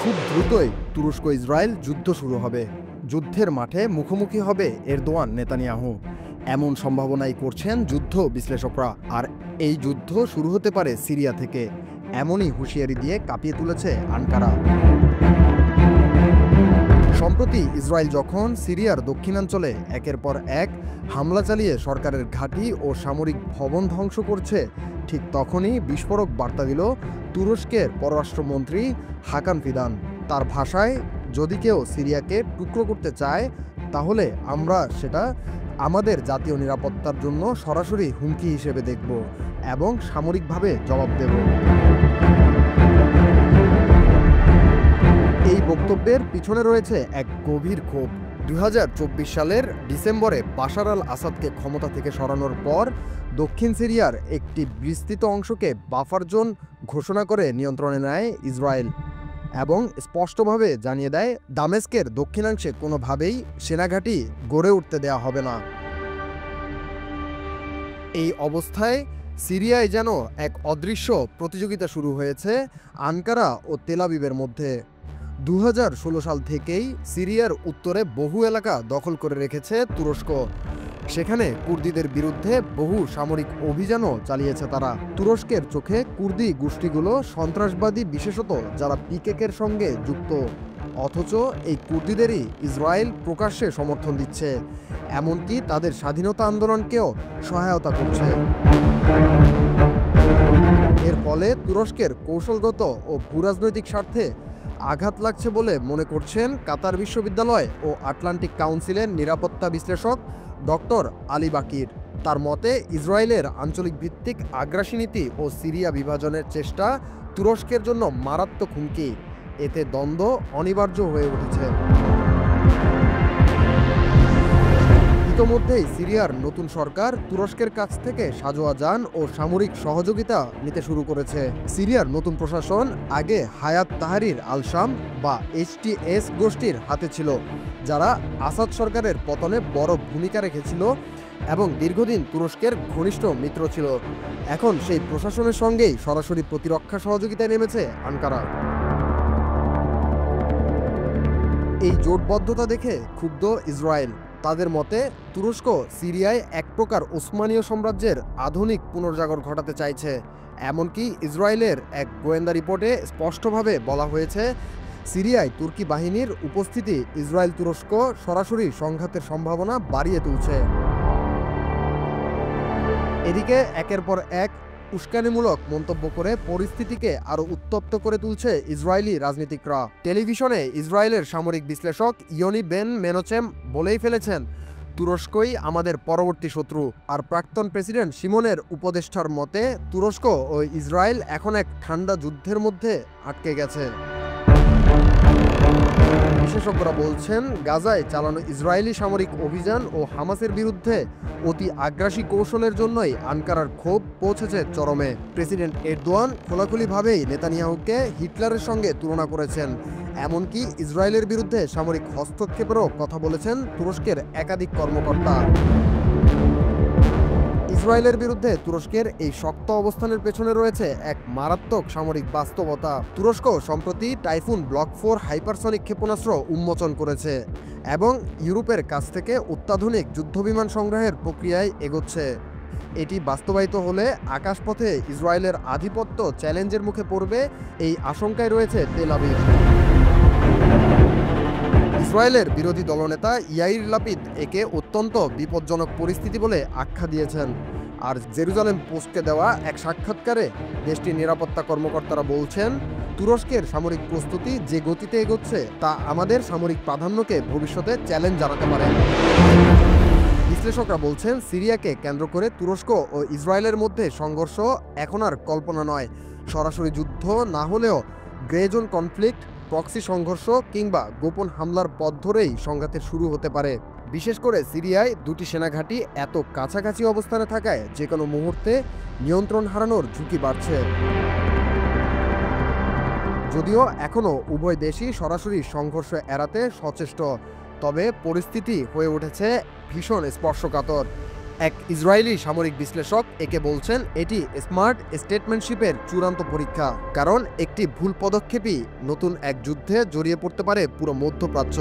খুব দ্রুতই তুরস্ক ইসরায়েল যুদ্ধ শুরু হবে। যুদ্ধের মাঠে মুখোমুখি হবে এরদোয়ান নেতানিয়াহু, এমন সম্ভাবনাই করছেন যুদ্ধ বিশ্লেষকরা। আর এই যুদ্ধ শুরু হতে পারে সিরিয়া থেকে, এমনই হুঁশিয়ারি দিয়ে কাঁপিয়ে তুলেছে আনকারা। সম্প্রতি ইসরায়েল যখন সিরিয়ার দক্ষিণাঞ্চলে একের পর এক হামলা চালিয়ে সরকারের ঘাঁটি ও সামরিক ভবন ধ্বংস করছে, ঠিক তখনই বিস্ফোরক বার্তা দিল তুরস্কের পররাষ্ট্রমন্ত্রী হাকান ফিদান। তার ভাষায়, যদি কেউ সিরিয়াকে টুকরো করতে চায় তাহলে আমরা সেটা আমাদের জাতীয় নিরাপত্তার জন্য সরাসরি হুমকি হিসেবে দেখব এবং সামরিকভাবে জবাব দেব। এই বক্তব্যের পিছনে রয়েছে এক গভীর ক্ষোভ। 2024 সালের ডিসেম্বরে বাশার আল আসাদকে ক্ষমতা থেকে সরানোর পর দক্ষিণ সিরিয়ার একটি বিস্তৃত অংশকে বাফার জোন ঘোষণা করে নিয়ন্ত্রণে নেয় ইসরায়েল এবং স্পষ্টভাবে জানিয়ে দেয় দামেস্কের দক্ষিণাংশে কোনোভাবেই সেনাঘাঁটি গড়ে উঠতে দেওয়া হবে না। এই অবস্থায় সিরিয়ায় যেন এক অদৃশ্য প্রতিযোগিতা শুরু হয়েছে আনকারা ও তেল আবিবের মধ্যে। 2016 সাল থেকেই সিরিয়ার উত্তরে বহু এলাকা দখল করে রেখেছে তুরস্ক। সেখানে কুর্দিদের বিরুদ্ধে বহু সামরিক অভিযানও চালিয়েছে তারা। তুরস্কের চোখে কুর্দি গোষ্ঠীগুলো সন্ত্রাসবাদী, বিশেষত যারা পিকেকের সঙ্গে যুক্ত। অথচ এই কুর্দিদেরই ইসরায়েল প্রকাশ্যে সমর্থন দিচ্ছে, এমনকি তাদের স্বাধীনতা আন্দোলনকেও সহায়তা করছে। এর ফলে তুরস্কের কৌশলগত ও ভূরাজনৈতিক স্বার্থে আঘাত লাগছে বলে মনে করছেন কাতার বিশ্ববিদ্যালয় ও আটলান্টিক কাউন্সিলের নিরাপত্তা বিশ্লেষক ডক্টর আলী বাকির। তার মতে, ইসরায়েলের আঞ্চলিক ভিত্তিক আগ্রাসী নীতি ও সিরিয়া বিভাজনের চেষ্টা তুরস্কের জন্য মারাত্মক হুমকি। এতে দ্বন্দ্ব অনিবার্য হয়ে উঠেছে। ইতোমধ্যেই সিরিয়ার নতুন সরকার তুরস্কের কাছ থেকে সাজোয়া যান ও সামরিক সহযোগিতা নিতে শুরু করেছে। সিরিয়ার নতুন প্রশাসন আগে হায়াত তাহরির আল শাম বা HTS গোষ্ঠীর হাতে ছিল, যারা আসাদ সরকারের পতনে বড় ভূমিকা রেখেছিল এবং দীর্ঘদিন তুরস্কের ঘনিষ্ঠ মিত্র ছিল। এখন সেই প্রশাসনের সঙ্গেই সরাসরি প্রতিরক্ষা সহযোগিতায় নেমেছে আনকারা। এই জোটবদ্ধতা দেখে ক্ষুব্ধ ইসরায়েল। তাদের মতে, তুরস্ক সিরিয়ায় এক প্রকার ওসমানীয় সাম্রাজ্যের আধুনিক পুনর্জাগর ঘটাতে চাইছে। এমনকি ইসরায়েলের এক গোয়েন্দা রিপোর্টে স্পষ্টভাবে বলা হয়েছে, সিরিয়ায় তুর্কি বাহিনীর উপস্থিতি ইসরায়েল তুরস্ক সরাসরি সংঘাতের সম্ভাবনা বাড়িয়ে তুলছে। এদিকে একের পর এক উস্কানিমূলক মন্তব্য করে পরিস্থিতিকে আরও উত্তপ্ত করে তুলছে ইসরায়েলি রাজনীতিকরা। টেলিভিশনে ইসরায়েলের সামরিক বিশ্লেষক ইয়নি বেন মেনোচেম বলেই ফেলেছেন, তুরস্কই আমাদের পরবর্তী শত্রু। আর প্রাক্তন প্রেসিডেন্ট শিমনের উপদেষ্টার মতে, তুরস্ক ও ইসরায়েল এখন এক ঠান্ডা যুদ্ধের মধ্যে আটকে গেছে। বিশেষজ্ঞরা বলছেন, গাজায় চালানো ইসরায়েলি সামরিক অভিযান ও হামাসের বিরুদ্ধে অতি আগ্রাসী কৌশলের জন্যই আনকারার ক্ষোভ পৌঁছেছে চরমে। প্রেসিডেন্ট এরদোয়ান খোলাখুলিভাবেই নেতানিয়াহুকে হিটলারের সঙ্গে তুলনা করেছেন। এমনকি ইসরায়েলের বিরুদ্ধে সামরিক হস্তক্ষেপেরও কথা বলেছেন তুরস্কের একাধিক কর্মকর্তা। ইসরায়েলের বিরুদ্ধে তুরস্কের এই শক্ত অবস্থানের পেছনে রয়েছে এক মারাত্মক সামরিক বাস্তবতা। তুরস্ক সম্প্রতি টাইফুন ব্লক 4 হাইপারসনিক ক্ষেপণাস্ত্র উন্মোচন করেছে এবং ইউরোপের কাছ থেকে অত্যাধুনিক যুদ্ধবিমান সংগ্রহের প্রক্রিয়ায় এগোচ্ছে। এটি বাস্তবায়িত হলে আকাশপথে ইসরায়েলের আধিপত্য চ্যালেঞ্জের মুখে পড়বে, এই আশঙ্কায় রয়েছে তেল আবিব। ইসরায়েলের বিরোধী দলনেতা ইয়াইর লাপিদ একে অত্যন্ত বিপজ্জনক পরিস্থিতি বলে আখ্যা দিয়েছেন। আর জেরুজালেম পোস্টকে দেওয়া এক সাক্ষাৎকারে দেশটির নিরাপত্তা কর্মকর্তারা বলছেন, তুরস্কের সামরিক প্রস্তুতি যে গতিতে এগোচ্ছে তা আমাদের সামরিক প্রাধান্যকে ভবিষ্যতে চ্যালেঞ্জ জানাতে পারে। বিশ্লেষকরা বলছেন, সিরিয়াকে কেন্দ্র করে তুরস্ক ও ইসরায়েলের মধ্যে সংঘর্ষ এখন আর কল্পনা নয়। সরাসরি যুদ্ধ না হলেও গ্রে জোন কনফ্লিক্ট, প্রক্সি সংঘর্ষ কিংবা গোপন হামলার পথ ধরেই সংঘাতের শুরু হতে পারে। বিশেষ করে সিরিয়ায় দুটি সেনাঘাঁটি এত কাছাকাছি অবস্থানে থাকায় যে কোনো মুহূর্তে নিয়ন্ত্রণ হারানোর ঝুঁকি বাড়ছে। যদিও এখনও উভয় দেশই সরাসরি সংঘর্ষ এড়াতে সচেষ্ট, তবে পরিস্থিতি হয়ে উঠেছে ভীষণ স্পর্শকাতর। এক ইসরায়েলি সামরিক বিশ্লেষক একে বলছেন এটি স্মার্ট স্টেটমেন্টশিপের চূড়ান্ত পরীক্ষা, কারণ একটি ভুল পদক্ষেপই নতুন এক যুদ্ধে জড়িয়ে পড়তে পারে পুরো মধ্যপ্রাচ্য।